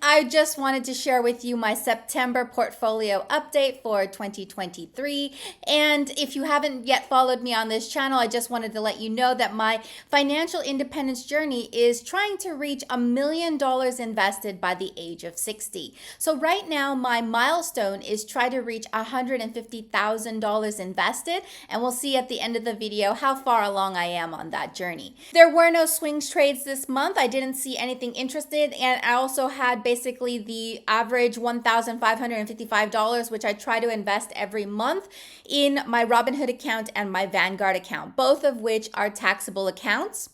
I just wanted to share with you my September portfolio update for 2023. And if you haven't yet followed me on this channel, I just wanted to let you know that my financial independence journey is trying to reach $1 million invested by the age of 60. So right now, my milestone is try to reach $150,000 invested, and we'll see at the end of the video how far along I am on that journey. There were no swings trades this month. I didn't see anything interested, and I also had basically the average $1,555, which I try to invest every month in my Robinhood account and my Vanguard account, both of which are taxable accounts.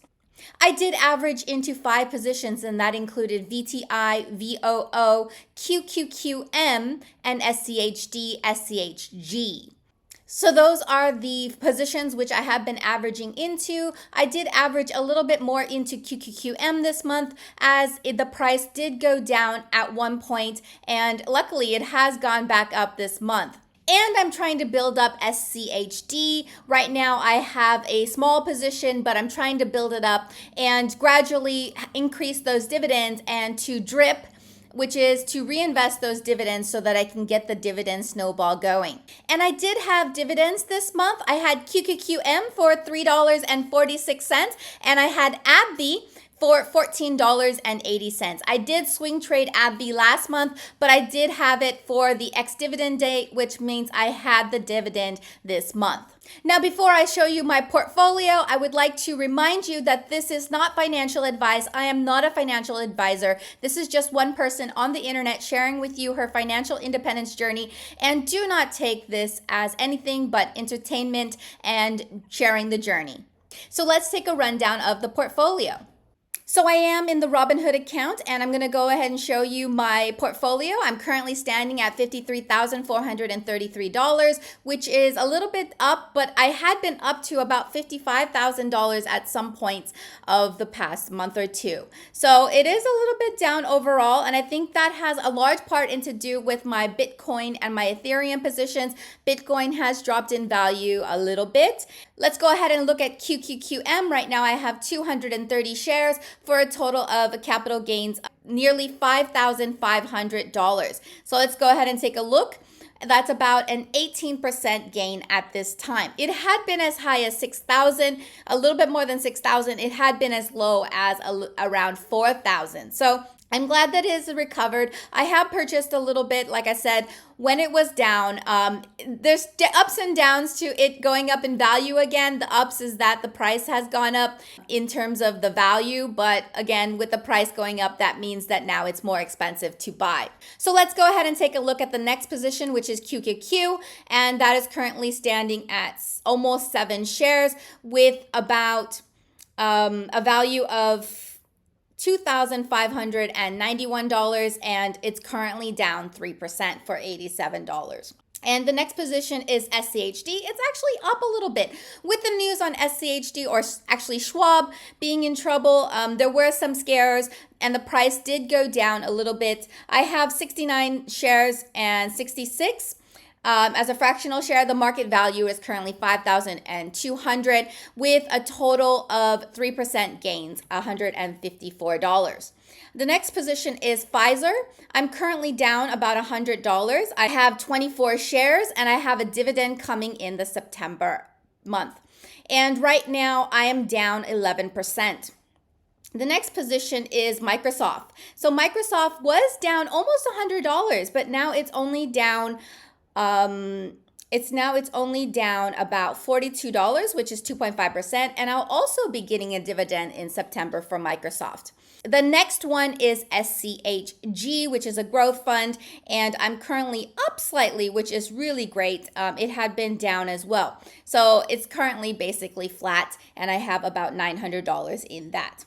I did average into 5 positions, and that included VTI, VOO, QQQM, and SCHD, SCHG. So those are the positions which I have been averaging into. I did average a little bit more into QQQM this month, as the price did go down at one point, and luckily it has gone back up this month. And I'm trying to build up SCHD. Right now I have a small position, but I'm trying to build it up and gradually increase those dividends and to drip, which is to reinvest those dividends so that I can get the dividend snowball going. And I did have dividends this month. I had QQQM for $3.46, and I had AbbVie for $14.80. I did swing trade AbbVie last month, but I did have it for the ex-dividend date, which means I had the dividend this month. Now, before I show you my portfolio, I would like to remind you that this is not financial advice. I am not a financial advisor. This is just one person on the internet sharing with you her financial independence journey, and do not take this as anything but entertainment and sharing the journey. So let's take a rundown of the portfolio. So I am in the Robinhood account, and I'm going to go ahead and show you my portfolio. I'm currently standing at $53,433, which is a little bit up, but I had been up to about $55,000 at some points of the past month or two. So it is a little bit down overall, and I think that has a large part to do with my Bitcoin and my Ethereum positions. Bitcoin has dropped in value a little bit. Let's go ahead and look at QQQM. Right now I have 230 shares for a total of capital gains nearly $5,500. So let's go ahead and take a look. That's about an 18% gain at this time. It had been as high as 6,000, a little bit more than 6,000. It had been as low as around 4,000. So I'm glad that it has recovered. I have purchased a little bit, like I said, when it was down. There's ups and downs to it going up in value again. The ups is that the price has gone up in terms of the value, but again, with the price going up, that means that now it's more expensive to buy. So let's go ahead and take a look at the next position, which is QQQ, and that is currently standing at almost 7 shares with about a value of $2,591, and it's currently down 3% for $87. And the next position is SCHD. It's actually up a little bit. With the news on SCHD, or actually Schwab, being in trouble, there were some scares, and the price did go down a little bit. I have 69 shares and 66. As a fractional share, the market value is currently $5,200 with a total of 3% gains, $154. The next position is Pfizer. I'm currently down about $100. I have 24 shares, and I have a dividend coming in the September month. And right now I am down 11%. The next position is Microsoft. So Microsoft was down almost $100, but now it's only down it's only down about $42, which is 2.5%, and I'll also be getting a dividend in September from Microsoft. The next one is SCHG, which is a growth fund, and I'm currently up slightly, which is really great. It had been down as well. So it's currently basically flat, and I have about $900 in that.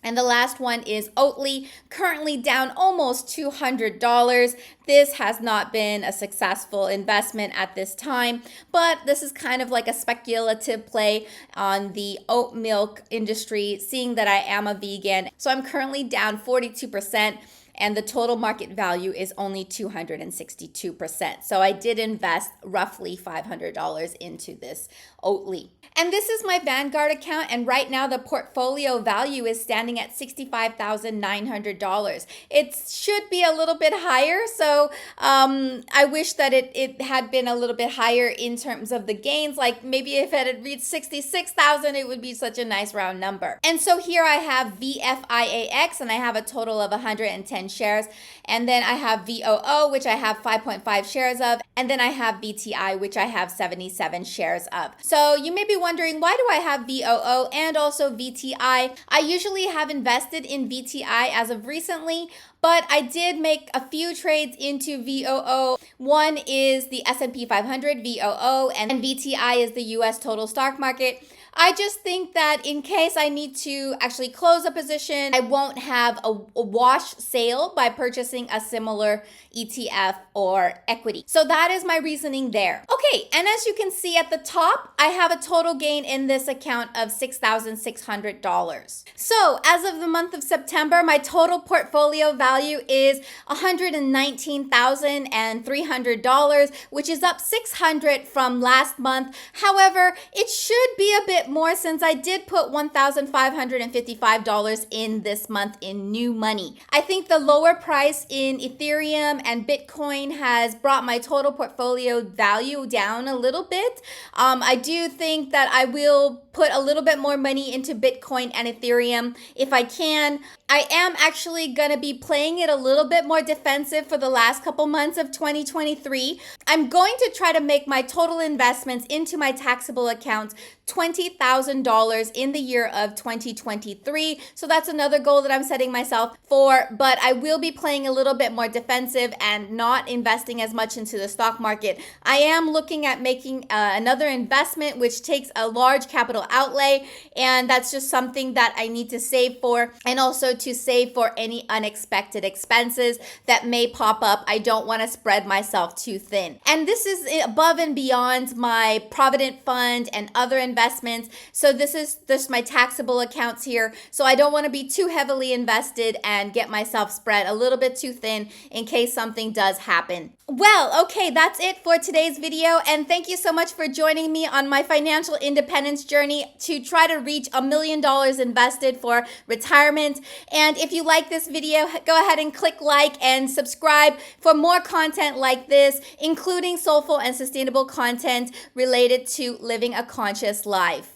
And the last one is Oatly, currently down almost $200. This has not been a successful investment at this time, but this is kind of like a speculative play on the oat milk industry, seeing that I am a vegan. So I'm currently down 42%. And the total market value is only 262%. So I did invest roughly $500 into this Oatly. And this is my Vanguard account, and right now the portfolio value is standing at $65,900. It should be a little bit higher, so I wish that it had been a little bit higher in terms of the gains. Like maybe if it had reached 66,000, it would be such a nice round number. And so here I have VFIAX, and I have a total of 110 shares. And then I have VOO, which I have 5.5 shares of. And then I have VTI, which I have 77 shares of. So you may be wondering, why do I have VOO and also VTI? I usually have invested in VTI as of recently, but I did make a few trades into VOO. One is the S&P 500 VOO, and VTI is the US total stock market. I just think that in case I need to actually close a position, I won't have a wash sale by purchasing a similar ETF or equity. So that is my reasoning there. Okay, and as you can see at the top, I have a total gain in this account of $6,600. So as of the month of September, my total portfolio value is $119,300, which is up $600 from last month. However, it should be a bit more since I did put $1,555 in this month in new money. I think the lower price in Ethereum and Bitcoin has brought my total portfolio value down a little bit. I do think that I will put a little bit more money into Bitcoin and Ethereum if I can. I am actually going to be playing it a little bit more defensive for the last couple months of 2023. I'm going to try to make my total investments into my taxable accounts $20,000 in the year of 2023. So that's another goal that I'm setting myself for, but I will be playing a little bit more defensive and not investing as much into the stock market. I am looking at making another investment which takes a large capital outlay, and that's just something that I need to save for, and also to save for any unexpected expenses that may pop up. I don't want to spread myself too thin. And this is above and beyond my Provident Fund and other investments. So this is just my taxable accounts here. So I don't want to be too heavily invested and get myself spread a little bit too thin in case something does happen. Well, okay, that's it for today's video. And thank you so much for joining me on my financial independence journey to try to reach $1 million invested for retirement. And if you like this video, go ahead and click like and subscribe for more content like this, including soulful and sustainable content related to living a conscious life.